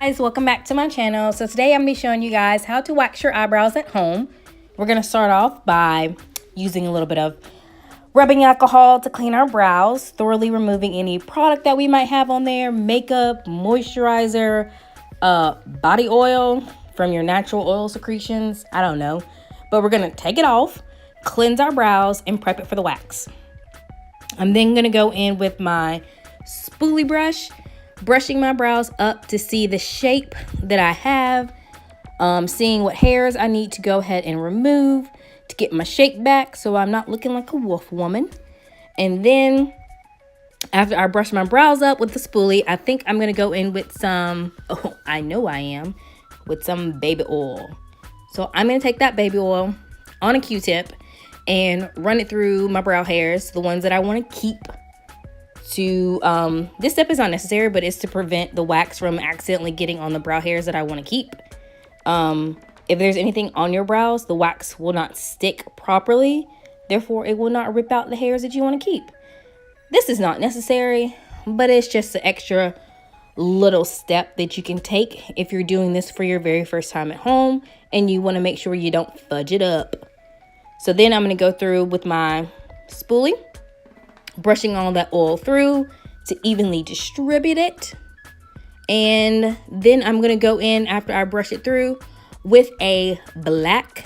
Guys, welcome back to my channel. So today I'm going to be showing you guys how to wax your eyebrows at home. We're going to start off by using a little bit of rubbing alcohol to clean our brows, thoroughly removing any product that we might have on there, makeup, moisturizer, body oil from your natural oil secretions. I don't know. But we're going to take it off, cleanse our brows, and prep it for the wax. I'm then going to go in with my spoolie brush, brushing my brows up to see the shape that I have, seeing what hairs I need to go ahead and remove to get my shape back so I'm not looking like a wolf woman. And then after I brush my brows up with the spoolie, I think I'm going to go in with some, I know I am, with some baby oil. So I'm going to take that baby oil on a Q-tip and run it through my brow hairs, the ones that I want to keep. This step is not necessary, but it's to prevent the wax from accidentally getting on the brow hairs that I want to keep. If there's anything on your brows, the wax will not stick properly. Therefore, it will not rip out the hairs that you want to keep. This is not necessary, but it's just an extra little step that you can take if you're doing this for your very first time at home and you want to make sure you don't fudge it up. So then I'm going to go through with my spoolie, brushing all that oil through to evenly distribute it. And then I'm going to go in after I brush it through with a black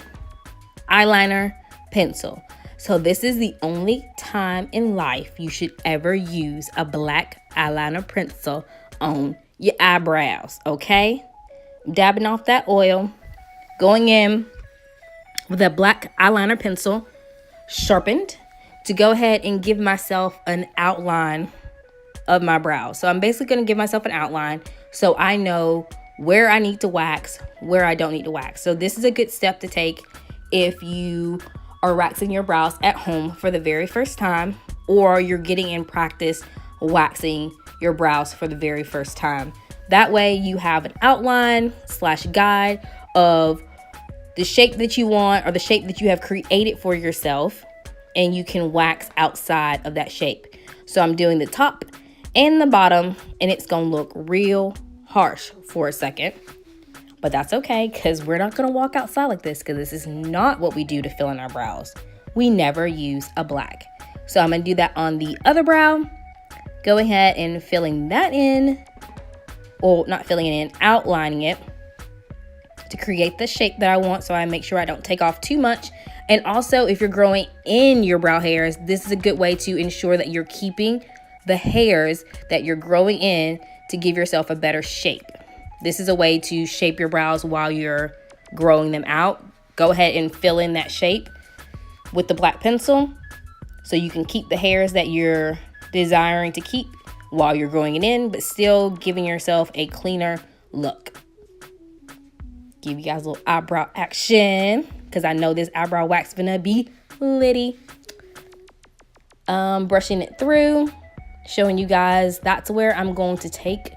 eyeliner pencil. So this is the only time in life you should ever use a black eyeliner pencil on your eyebrows, okay? Dabbing off that oil, going in with a black eyeliner pencil, sharpened, to go ahead and give myself an outline of my brows. So I'm basically going to give myself an outline so I know where I need to wax, where I don't need to wax. So this is a good step to take if you are waxing your brows at home for the very first time, or you're getting in practice waxing your brows for the very first time. That way you have an outline / guide of the shape that you want, or the shape that you have created for yourself, and you can wax outside of that shape. So I'm doing the top and the bottom, and it's gonna look real harsh for a second, but that's okay, because we're not gonna walk outside like this, because this is not what we do to fill in our brows. We never use a black. So I'm gonna do that on the other brow, go ahead and filling that in, or not filling it in, outlining it to create the shape that I want, so I make sure I don't take off too much. And also, if you're growing in your brow hairs, this is a good way to ensure that you're keeping the hairs that you're growing in to give yourself a better shape. This is a way to shape your brows while you're growing them out. Go ahead and fill in that shape with the black pencil so you can keep the hairs that you're desiring to keep while you're growing it in, but still giving yourself a cleaner look. Give you guys a little eyebrow action, because I know this eyebrow wax gonna be litty. Brushing it through, showing you guys that's where I'm going to take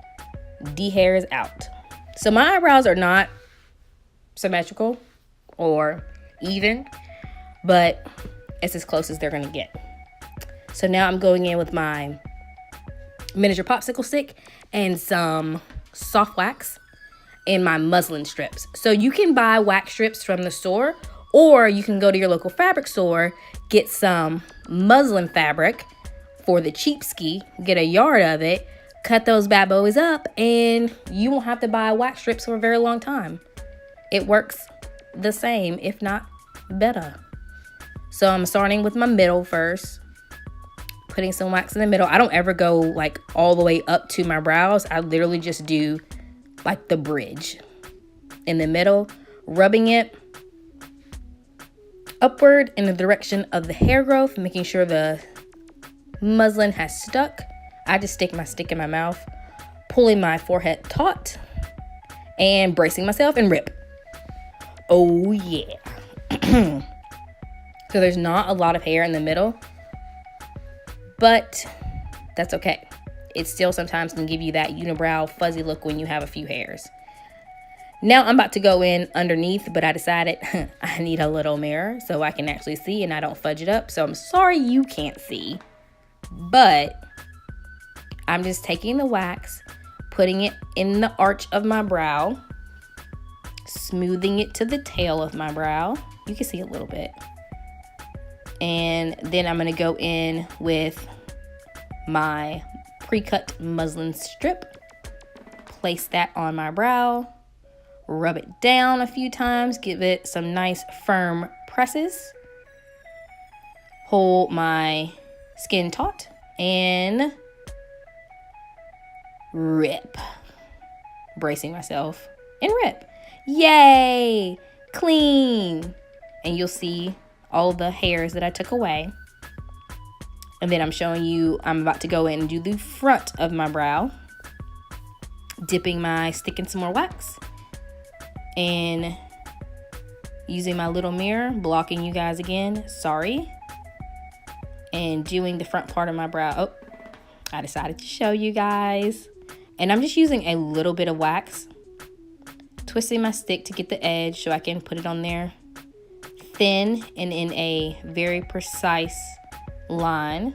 the hairs out. So my eyebrows are not symmetrical or even, but it's as close as they're gonna get. So now I'm going in with my miniature popsicle stick and some soft wax and my muslin strips. So you can buy wax strips from the store, or you can go to your local fabric store, get some muslin fabric for the cheapskate, get a yard of it, cut those bad boys up, and you won't have to buy wax strips for a very long time. It works the same, if not better. So I'm starting with my middle first, putting some wax in the middle. I don't ever go like all the way up to my brows. I literally just do like the bridge in the middle, rubbing it upward in the direction of the hair growth, making sure the muslin has stuck. I just stick my stick in my mouth, pulling my forehead taut and bracing myself and rip. Oh yeah. So there's not a lot of hair in the middle, but that's okay. It still sometimes can give you that unibrow fuzzy look when you have a few hairs. Now I'm about to go in underneath, but I decided I need a little mirror so I can actually see and I don't fudge it up. So I'm sorry you can't see, but I'm just taking the wax, putting it in the arch of my brow, smoothing it to the tail of my brow. You can see a little bit. And then I'm going to go in with my pre-cut muslin strip, place that on my brow, rub it down a few times, give it some nice firm presses, hold my skin taut, and rip. Bracing myself and rip. Yay! Clean! And you'll see all the hairs that I took away. And then I'm showing you, I'm about to go in and do the front of my brow, dipping my stick in some more wax and using my little mirror, blocking you guys again, sorry, and doing the front part of my brow. Oh, I decided to show you guys. And I'm just using a little bit of wax, twisting my stick to get the edge so I can put it on there thin and in a very precise line.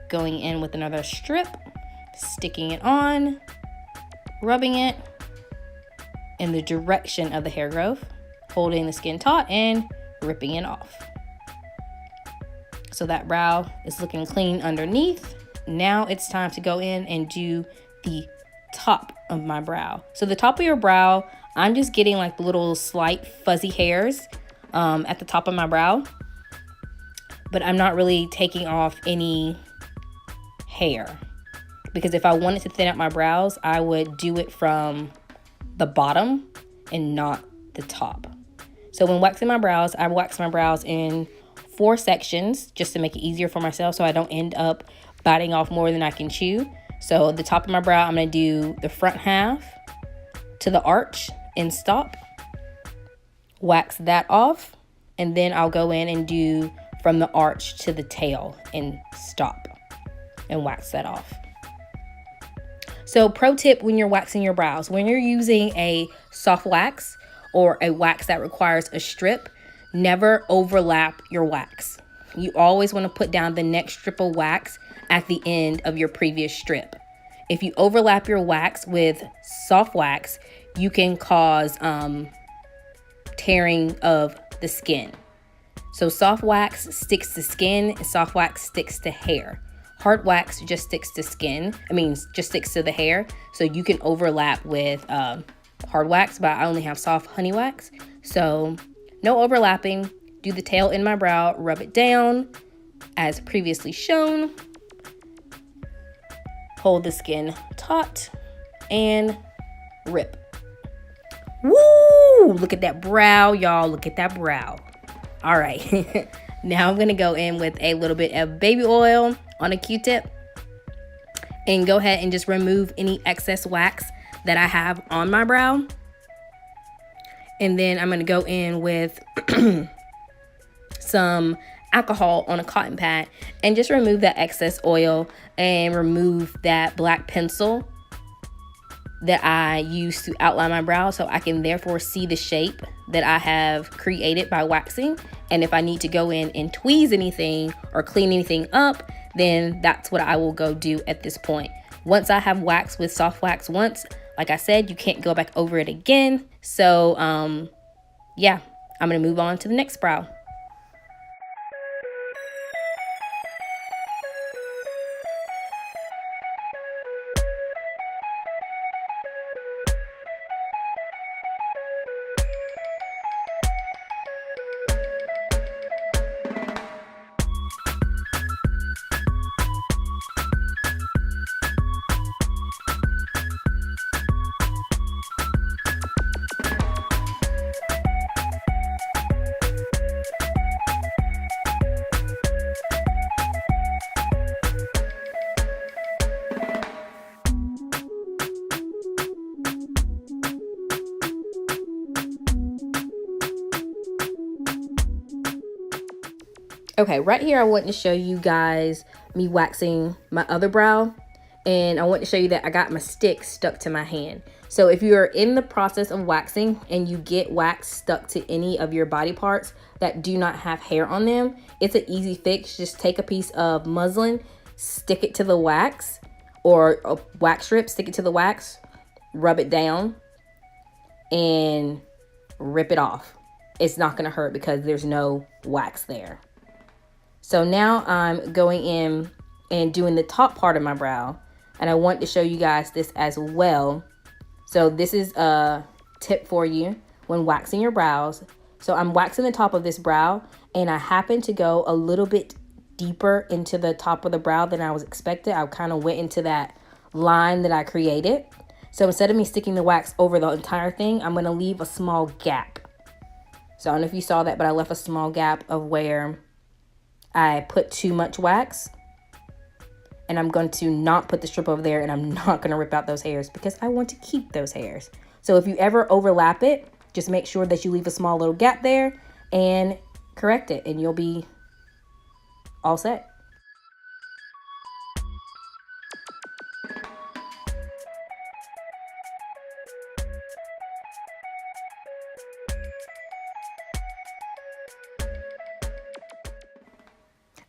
Going in with another strip, sticking it on, rubbing it in the direction of the hair growth, holding the skin taut and ripping it off. So that brow is looking clean underneath. Now it's time to go in and do the top of my brow. So the top of your brow, I'm just getting like the little slight fuzzy hairs at the top of my brow, but I'm not really taking off any hair, because if I wanted to thin out my brows, I would do it from the bottom and not the top. So when waxing my brows, I wax my brows in 4 sections just to make it easier for myself so I don't end up biting off more than I can chew. So the top of my brow, I'm going to do the front half to the arch and stop, wax that off, and then I'll go in and do from the arch to the tail and stop and wax that off. So pro tip when you're waxing your brows, when you're using a soft wax or a wax that requires a strip, never overlap your wax. You always want to put down the next strip of wax at the end of your previous strip. If you overlap your wax with soft wax, you can cause tearing of the skin. So soft wax sticks to skin and soft wax sticks to hair. Hard wax just sticks to skin. Just sticks to the hair. So you can overlap with hard wax, but I only have soft honey wax. So no overlapping. Do the tail in my brow, rub it down as previously shown. Hold the skin taut and rip. Woo! Look at that brow, y'all. Look at that brow. All right. Now I'm going to go in with a little bit of baby oil on a Q-tip and go ahead and just remove any excess wax that I have on my brow. And then I'm going to go in with some alcohol on a cotton pad and just remove that excess oil and remove that black pencil that I use to outline my brow, so I can therefore see the shape that I have created by waxing. And if I need to go in and tweeze anything or clean anything up, then that's what I will go do at this point. Once I have waxed with soft wax once, like I said, you can't go back over it again. So yeah, I'm gonna move on to the next brow. Okay, right here I want to show you guys me waxing my other brow, and I want to show you that I got my stick stuck to my hand. So if you're in the process of waxing and you get wax stuck to any of your body parts that do not have hair on them, it's an easy fix. Just take a piece of muslin, stick it to the wax, or a wax strip, stick it to the wax, rub it down, and rip it off. It's not going to hurt because there's no wax there. So now I'm going in and doing the top part of my brow, and I want to show you guys this as well. So this is a tip for you when waxing your brows. So I'm waxing the top of this brow, and I happen to go a little bit deeper into the top of the brow than I was expected. I kind of went into that line that I created. So instead of me sticking the wax over the entire thing, I'm going to leave a small gap. So I don't know if you saw that, but I left a small gap of where I put too much wax. And I'm going to not put the strip over there, and I'm not going to rip out those hairs because I want to keep those hairs. So if you ever overlap it, just make sure that you leave a small little gap there and correct it, and you'll be all set.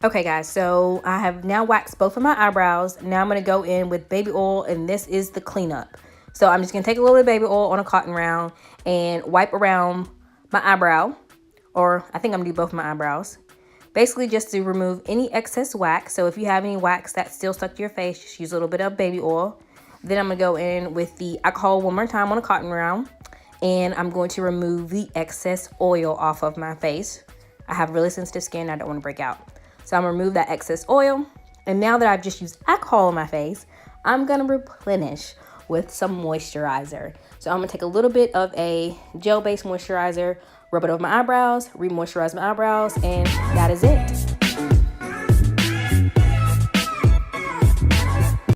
Okay guys, so I have now waxed both of my eyebrows. Now I'm going to go in with baby oil, and this is the cleanup. So I'm just going to take a little bit of baby oil on a cotton round and wipe around my eyebrow, or I think I'm going to do both my eyebrows. Basically just to remove any excess wax. So if you have any wax that's still stuck to your face, just use a little bit of baby oil. Then I'm going to go in with the alcohol one more time on a cotton round, and I'm going to remove the excess oil off of my face. I have really sensitive skin. I don't want to break out. So I'm going to remove that excess oil. And now that I've just used alcohol on my face, I'm going to replenish with some moisturizer. So I'm going to take a little bit of a gel-based moisturizer, rub it over my eyebrows, re-moisturize my eyebrows, and that is it.